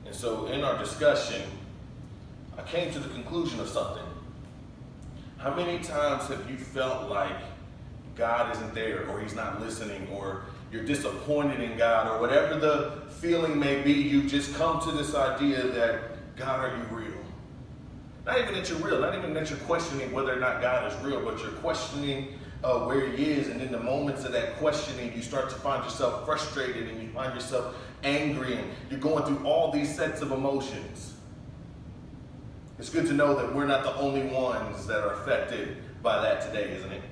And so in our discussion, I came to the conclusion of something. How many times have you felt like God isn't there, or he's not listening, or you're disappointed in God, or whatever the feeling may be, you just come to this idea that, God, are you real? Not even that you're real, not even that you're questioning whether or not God is real, but you're questioning where he is. And in the moments of that questioning, you start to find yourself frustrated, and you find yourself angry, and you're going through all these sets of emotions. It's good to know that we're not the only ones that are affected by that today, isn't it?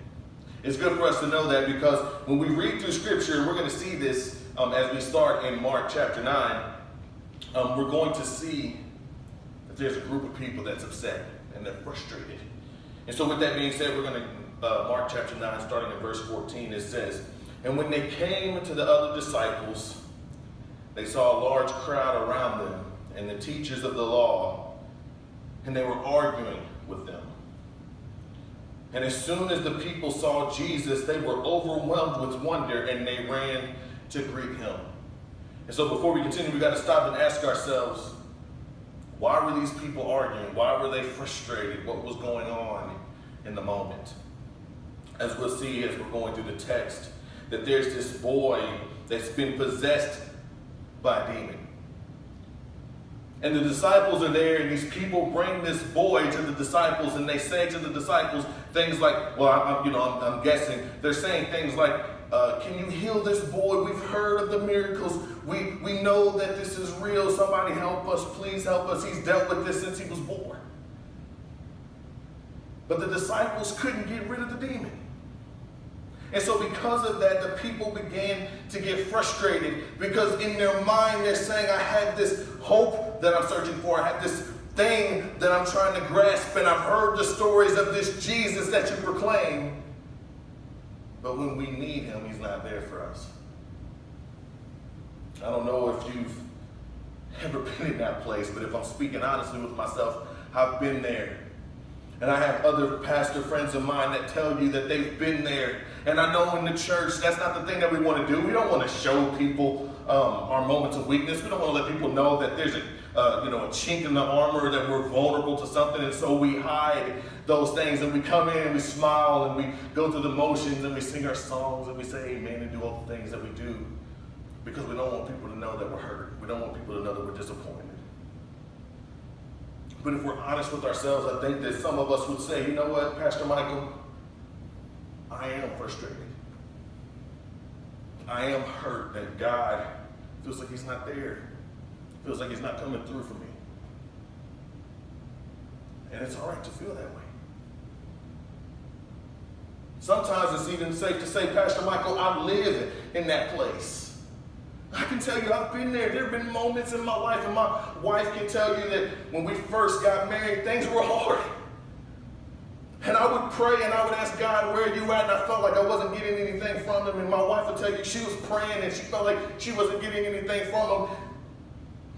It's good for us to know that, because when we read through Scripture, we're going to see this as we start in Mark chapter 9, we're going to see that there's a group of people that's upset and they're frustrated. And so with that being said, we're going to, Mark chapter 9, starting in verse 14, it says, "And when they came to the other disciples, they saw a large crowd around them and the teachers of the law, and they were arguing with them. And as soon as the people saw Jesus, they were overwhelmed with wonder, and they ran to greet him." And so before we continue, we got to stop and ask ourselves, why were these people arguing? Why were they frustrated? What was going on in the moment? As we'll see as we're going through the text, that there's this boy that's been possessed by a demon. And the disciples are there, and these people bring this boy to the disciples, and they say to the disciples things like, well, I'm guessing, they're saying things like, can you heal this boy? We've heard of the miracles. We know that this is real. Somebody help us. Please help us. He's dealt with this since he was born. But the disciples couldn't get rid of the demon. And so because of that, the people began to get frustrated, because in their mind they're saying, I had this hope that I'm searching for. I had this thing that I'm trying to grasp, and I've heard the stories of this Jesus that you proclaim. But when we need him, he's not there for us. I don't know if you've ever been in that place, but if I'm speaking honestly with myself, I've been there. And I have other pastor friends of mine that tell you that they've been there. And I know in the church, that's not the thing that we want to do. We don't want to show people our moments of weakness. We don't want to let people know that there's a chink in the armor, that we're vulnerable to something. And so we hide those things, and we come in and we smile and we go through the motions and we sing our songs and we say amen and do all the things that we do, because we don't want people to know that we're hurt. We don't want people to know that we're disappointed. But if we're honest with ourselves, I think that some of us would say, you know what, Pastor Michael, I am frustrated. I am hurt that God feels like he's not there. Feels like he's not coming through for me. And it's all right to feel that way. Sometimes it's even safe to say, Pastor Michael, I live in that place. I can tell you I've been there. There have been moments in my life, and my wife can tell you that when we first got married, things were hard. And I would pray and I would ask God, where are you at? And I felt like I wasn't getting anything from him. And my wife would tell you she was praying and she felt like she wasn't getting anything from him.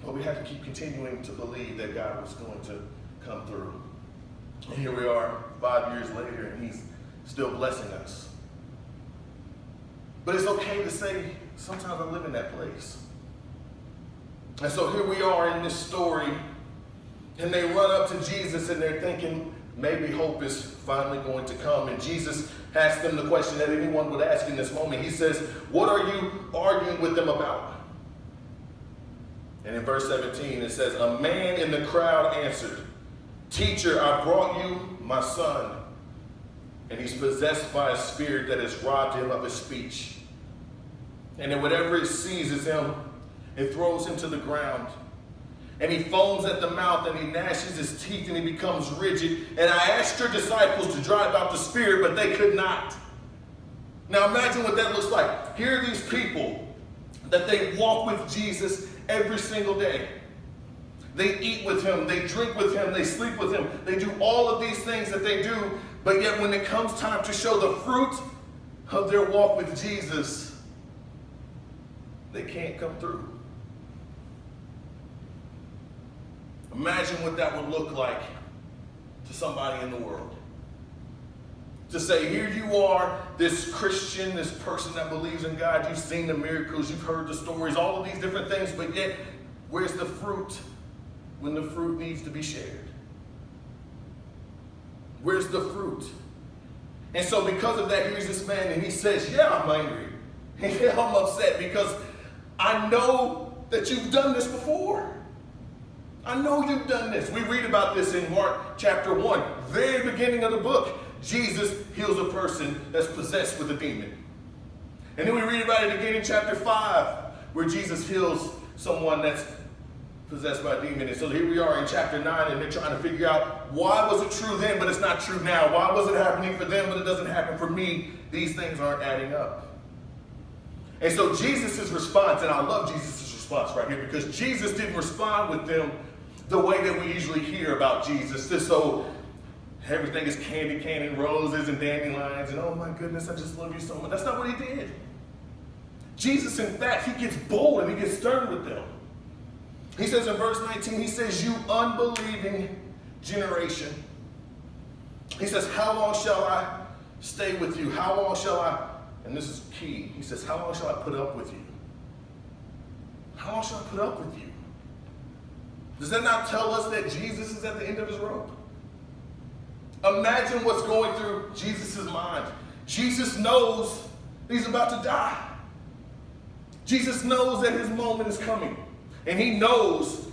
But we had to keep continuing to believe that God was going to come through. And here we are 5 years later, and he's still blessing us. But it's okay to say, sometimes I live in that place. And so here we are in this story, and they run up to Jesus and they're thinking maybe hope is finally going to come. And Jesus asks them the question that anyone would ask in this moment. He says, what are you arguing with them about? And in verse 17 it says, a man in the crowd answered, Teacher, I brought you my son, and he's possessed by a spirit that has robbed him of his speech. And then whatever it seizes him, it throws him to the ground. And he foams at the mouth, and he gnashes his teeth, and he becomes rigid. And I asked your disciples to drive out the spirit, but they could not. Now imagine what that looks like. Here are these people that they walk with Jesus every single day. They eat with him, they drink with him, they sleep with him. They do all of these things that they do, but yet when it comes time to show the fruit of their walk with Jesus, they can't come through. Imagine what that would look like to somebody in the world. To say, here you are, this Christian, this person that believes in God, you've seen the miracles, you've heard the stories, all of these different things, but yet Where's the fruit when the fruit needs to be shared? Where's the fruit? And so because of that, here's this man and he says, yeah, I'm angry. Yeah, I'm upset because I know that you've done this before. I know you've done this. We read about this in Mark chapter 1, very beginning of the book. Jesus heals a person that's possessed with a demon. And then we read about it again in chapter 5, where Jesus heals someone that's possessed by a demon. And so here we are in chapter 9, and they're trying to figure out, why was it true then, but it's not true now? Why was it happening for them, but it doesn't happen for me? These things aren't adding up. And so Jesus' response, and I love Jesus' response right here, because Jesus didn't respond with them the way that we usually hear about Jesus. This so everything is candy cane and roses and dandelions, and oh my goodness, I just love you so much. That's not what he did. Jesus, in fact, he gets bold and he gets stern with them. He says in verse 19, he says, you unbelieving generation. He says, how long shall I stay with you? How long shall I, and this is key, he says, how long shall I put up with you? How long shall I put up with you? Does that not tell us that Jesus is at the end of his rope? Imagine what's going through Jesus' mind. Jesus knows he's about to die. Jesus knows that his moment is coming. And he knows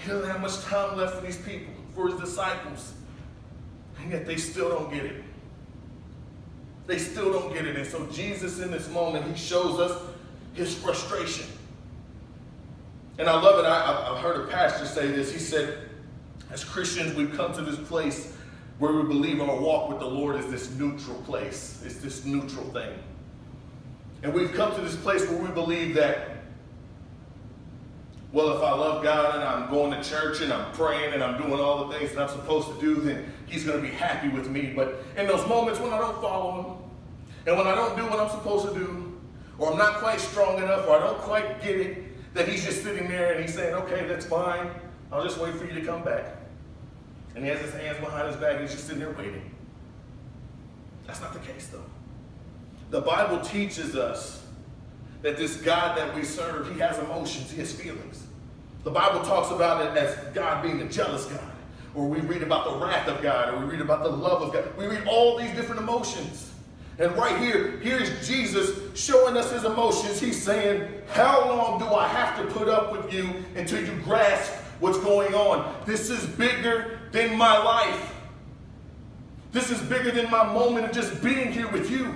he doesn't have much time left for these people, for his disciples. And yet they still don't get it. They still don't get it. And so Jesus in this moment, he shows us his frustration. And I love it. I've heard a pastor say this. He said, as Christians, we've come to this place where we believe our walk with the Lord is this neutral place. It's this neutral thing. And we've come to this place where we believe that, well, if I love God and I'm going to church and I'm praying and I'm doing all the things that I'm supposed to do, then he's going to be happy with me. But in those moments when I don't follow him, and when I don't do what I'm supposed to do, or I'm not quite strong enough, or I don't quite get it, that he's just sitting there and he's saying, okay, that's fine. I'll just wait for you to come back. And he has his hands behind his back and he's just sitting there waiting. That's not the case, though. The Bible teaches us that this God that we serve, he has emotions, he has feelings. The Bible talks about it as God being a jealous God, or we read about the wrath of God, or we read about the love of God. We read all these different emotions. And right here, here's Jesus showing us his emotions. He's saying, how long do I have to put up with you until you grasp what's going on? This is bigger than my life. This is bigger than my moment of just being here with you.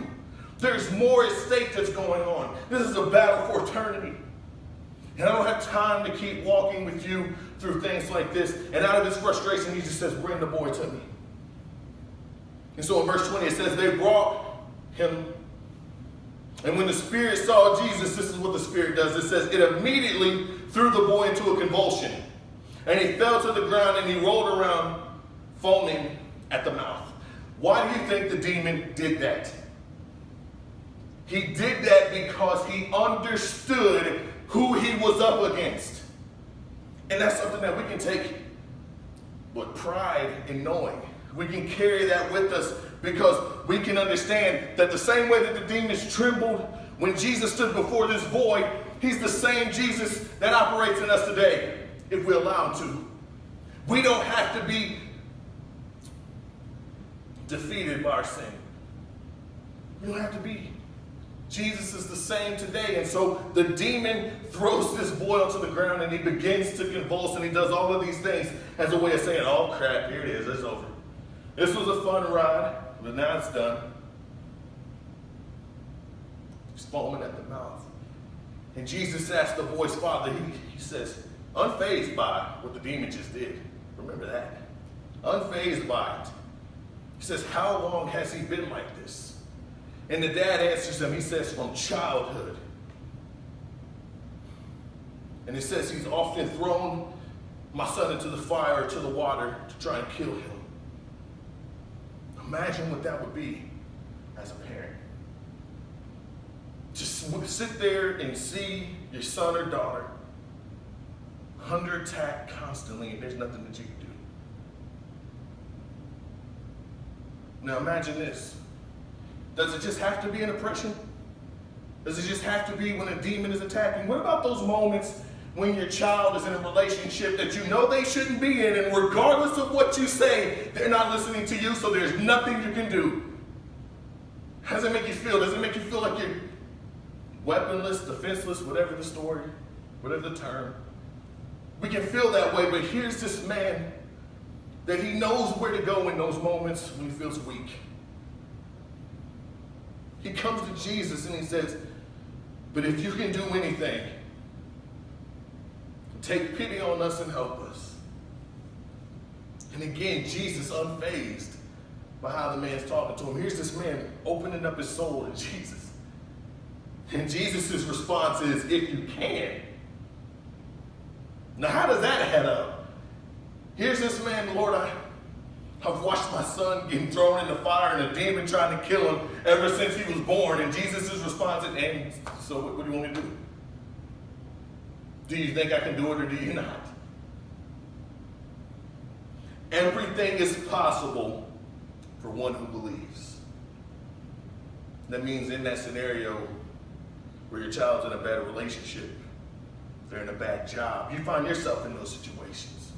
There's more at stake that's going on. This is a battle for eternity. And I don't have time to keep walking with you through things like this. And out of this frustration, he just says, bring the boy to me. And so in verse 20, it says, they brought him. And when the spirit saw Jesus, this is what the spirit does. It says, it immediately threw the boy into a convulsion. And he fell to the ground and he rolled around, foaming at the mouth. Why do you think the demon did that? He did that because he understood who he was up against. And that's something that we can take with pride in knowing. We can carry that with us because we can understand that the same way that the demons trembled when Jesus stood before this boy, he's the same Jesus that operates in us today, if we allow him to. We don't have to be defeated by our sin. We don't have to be. Jesus is the same today. And so the demon throws this boy onto the ground and he begins to convulse and he does all of these things as a way of saying, oh crap, here it is, it's over. This was a fun ride, but now it's done. He's foaming at the mouth. And Jesus asked the boy's father, he says, unfazed by what the demon just did. Remember that. Unfazed by it. He says, how long has he been like this? And the dad answers him, he says, from childhood. And it says he's often thrown my son into the fire or to the water to try and kill him. Imagine what that would be as a parent. Just sit there and see your son or daughter under attack constantly and there's nothing that you can do. Now imagine this. Does it just have to be an oppression? Does it just have to be when a demon is attacking? What about those moments when your child is in a relationship that you know they shouldn't be in, and regardless of what you say, they're not listening to you, so there's nothing you can do? How does it make you feel? Does it make you feel like you're weaponless, defenseless, whatever the story, whatever the term? We can feel that way, but here's this man that he knows where to go in those moments when he feels weak. He comes to Jesus and he says, but if you can do anything, take pity on us and help us. And again, Jesus unfazed by how the man's talking to him. Here's this man opening up his soul to Jesus. And Jesus' response is, if you can. Now, how does that add up? Here's this man, Lord, I've watched my son getting thrown in the fire and a demon trying to kill him ever since he was born. And Jesus' response is, and so what do you want me to do? Do you think I can do it or do you not? Everything is possible for one who believes. That means in that scenario where your child's in a bad relationship, they're in a bad job, you find yourself in those situations.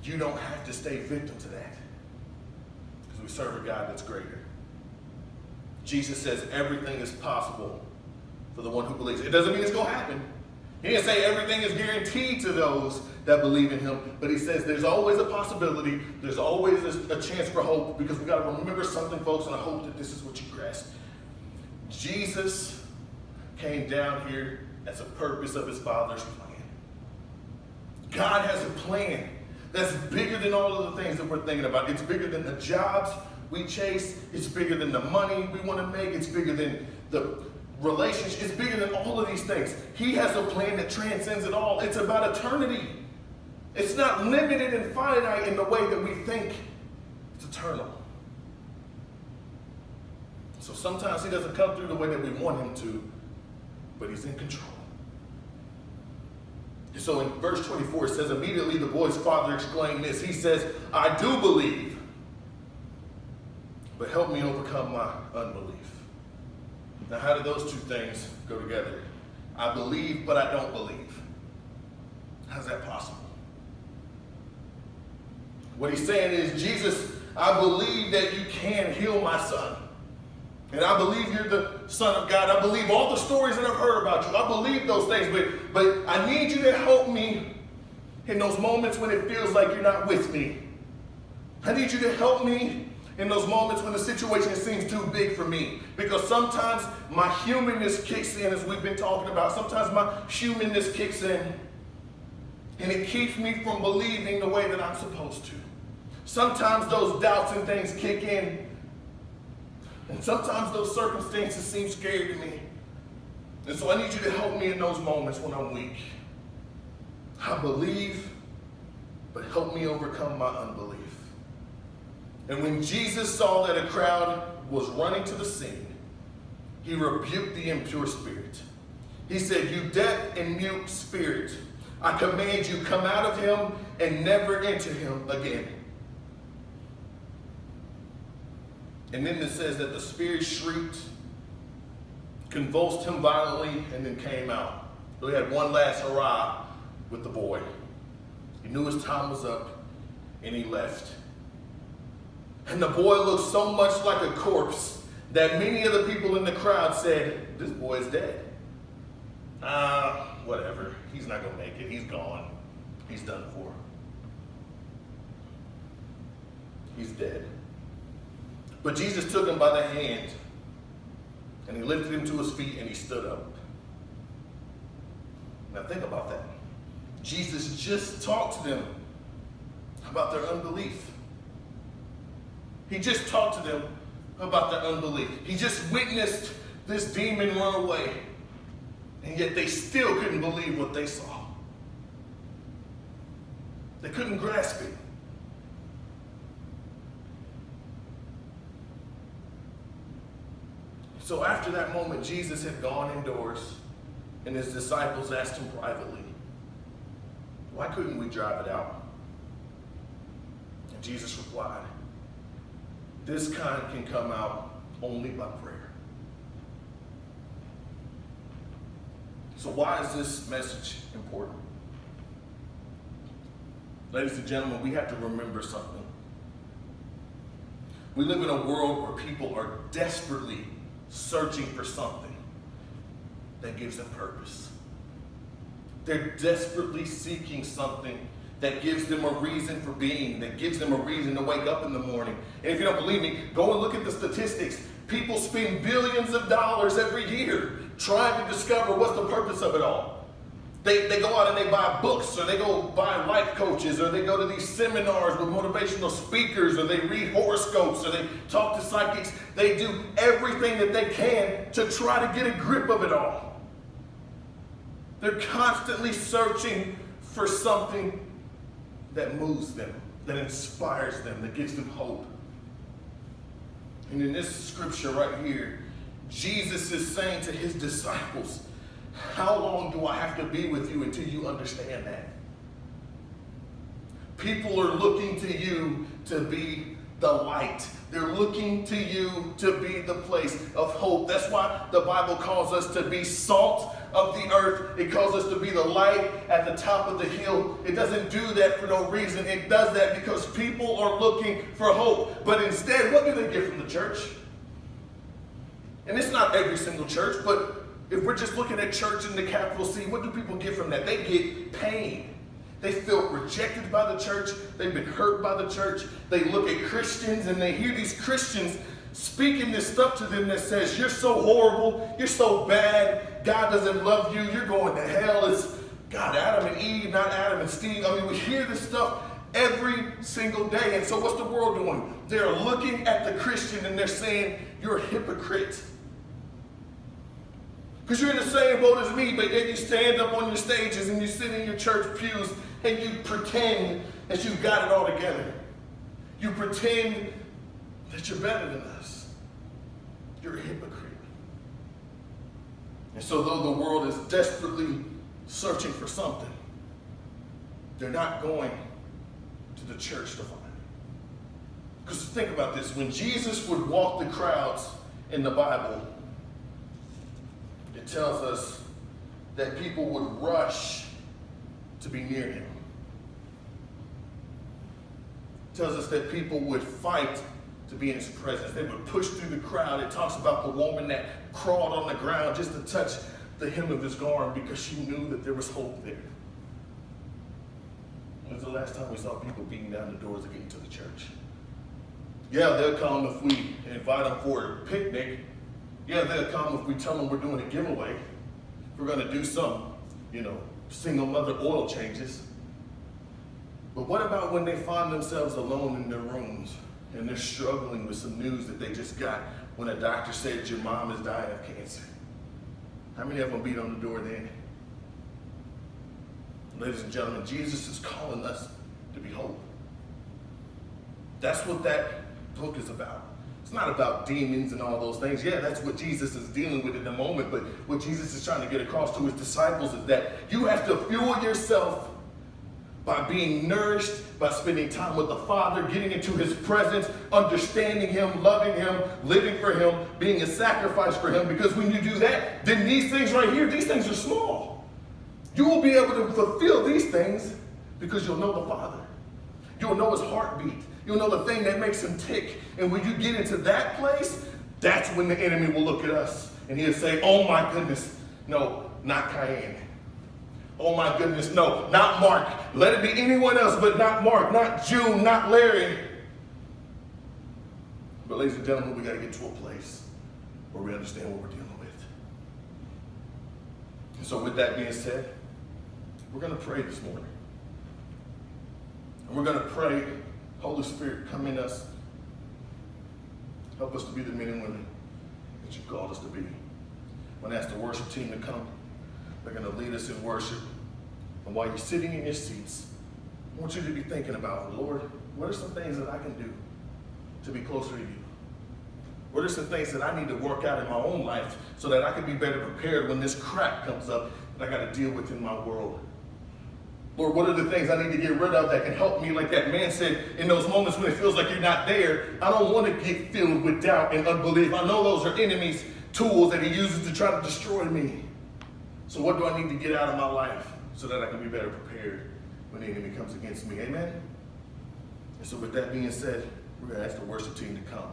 You don't have to stay victim to that, because we serve a God that's greater. Jesus says everything is possible for the one who believes. It doesn't mean it's going to happen. He didn't say everything is guaranteed to those that believe in him, but he says there's always a possibility, there's always a chance for hope, because we got to remember something, folks, and I hope that this is what you grasp. Jesus came down here as a purpose of his Father's plan. God has a plan that's bigger than all of the things that we're thinking about. It's bigger than the jobs we chase. It's bigger than the money we want to make. It's bigger than the relationship. It's bigger than all of these things. He has a plan that transcends it all. It's about eternity. It's not limited and finite in the way that we think. It's eternal. So sometimes he doesn't come through the way that we want him to, but he's in control. So in verse 24, it says, immediately the boy's father exclaimed this. He says, I do believe, but help me overcome my unbelief. Now, how do those two things go together? I believe, but I don't believe. How's that possible? What he's saying is, Jesus, I believe that you can heal my son. And I believe you're the Son of God. I believe all the stories that I've heard about you. I believe those things, but I need you to help me in those moments when it feels like you're not with me. I need you to help me in those moments when the situation seems too big for me. Because sometimes my humanness kicks in, as we've been talking about. Sometimes my humanness kicks in, and it keeps me from believing the way that I'm supposed to. Sometimes those doubts and things kick in, and sometimes those circumstances seem scary to me. And so I need you to help me in those moments when I'm weak. I believe, but help me overcome my unbelief. And when Jesus saw that a crowd was running to the scene, he rebuked the impure spirit. He said, you deaf and mute spirit, I command you, come out of him and never enter him again. And then it says that the spirit shrieked, convulsed him violently, and then came out. So he had one last hurrah with the boy. He knew his time was up, and he left. And the boy looked so much like a corpse that many of the people in the crowd said, this boy is dead. Whatever. He's not going to make it. He's gone. He's done for. He's dead. But Jesus took him by the hand, and he lifted him to his feet, and he stood up. Now think about that. Jesus just talked to them about their unbelief. He just talked to them about their unbelief. He just witnessed this demon run away, and yet they still couldn't believe what they saw. They couldn't grasp it. So after that moment, Jesus had gone indoors, and his disciples asked him privately, why couldn't we drive it out? And Jesus replied, this kind can come out only by prayer. So why is this message important? Ladies and gentlemen, we have to remember something. We live in a world where people are desperately searching for something that gives them purpose. They're desperately seeking something that gives them a reason for being, that gives them a reason to wake up in the morning. And if you don't believe me, go and look at the statistics. People spend billions of dollars every year trying to discover what's the purpose of it all. They go out and they buy books, or they go buy life coaches, or they go to these seminars with motivational speakers, or they read horoscopes, or they talk to psychics. They do everything that they can to try to get a grip of it all. They're constantly searching for something that moves them, that inspires them, that gives them hope. And in this scripture right here, Jesus is saying to his disciples, how long do I have to be with you until you understand that? People are looking to you to be the light. They're looking to you to be the place of hope. That's why the Bible calls us to be salt of the earth. It calls us to be the light at the top of the hill. It doesn't do that for no reason. It does that because people are looking for hope. But instead, what do they get from the church? And it's not every single church, but if we're just looking at church in the capital C, what do people get from that? They get pain. They feel rejected by the church. They've been hurt by the church. They look at Christians and they hear these Christians speaking this stuff to them that says, you're so horrible, you're so bad, God doesn't love you, you're going to hell. It's God, Adam and Eve, not Adam and Steve. I mean, we hear this stuff every single day. And so what's the world doing? They're looking at the Christian and they're saying, you're a hypocrite. Because you're in the same boat as me, but yet you stand up on your stages and you sit in your church pews and you pretend that you've got it all together. You pretend that you're better than us. You're a hypocrite. And so though the world is desperately searching for something, they're not going to the church to find it. Because think about this. When Jesus would walk the crowds in the Bible, it tells us that people would rush to be near him. It tells us that people would fight to be in his presence. They would push through the crowd. It talks about the woman that crawled on the ground just to touch the hem of his garment because she knew that there was hope there. When was the last time we saw people beating down the doors to get into the church? Yeah, they'll come if we invite them for a picnic. Yeah, they'll come if we tell them we're doing a giveaway. We're going to do some, single mother oil changes. But what about when they find themselves alone in their rooms and they're struggling with some news that they just got when a doctor said your mom is dying of cancer? How many of them beat on the door then? Ladies and gentlemen, Jesus is calling us to be hope. That's what that book is about. It's not about demons and all those things. Yeah, that's what Jesus is dealing with in the moment, but what Jesus is trying to get across to his disciples is that you have to fuel yourself by being nourished, by spending time with the Father, getting into his presence, understanding him, loving him, living for him, being a sacrifice for him. Because when you do that, then these things right here, these things are small. You will be able to fulfill these things because you'll know the Father. You'll know his heartbeat. You'll know the thing that makes him tick. And when you get into that place, that's when the enemy will look at us and he'll say, oh my goodness, no, not Cayenne. Oh my goodness, no, not Mark. Let it be anyone else, but not Mark, not June, not Larry. But ladies and gentlemen, we got to get to a place where we understand what we're dealing with. And so with that being said, we're going to pray this morning. And we're going to pray, Holy Spirit, come in us. Help us to be the men and women that you've called us to be. I'm going to ask the worship team to come. They're going to lead us in worship. And while you're sitting in your seats, I want you to be thinking about, Lord, what are some things that I can do to be closer to you? What are some things that I need to work out in my own life so that I can be better prepared when this crap comes up that I got to deal with in my world? Lord, what are the things I need to get rid of that can help me, like that man said, in those moments when it feels like you're not there? I don't want to get filled with doubt and unbelief. I know those are enemies' tools that he uses to try to destroy me. So what do I need to get out of my life so that I can be better prepared when the enemy comes against me? Amen? And so with that being said, we're going to ask the worship team to come.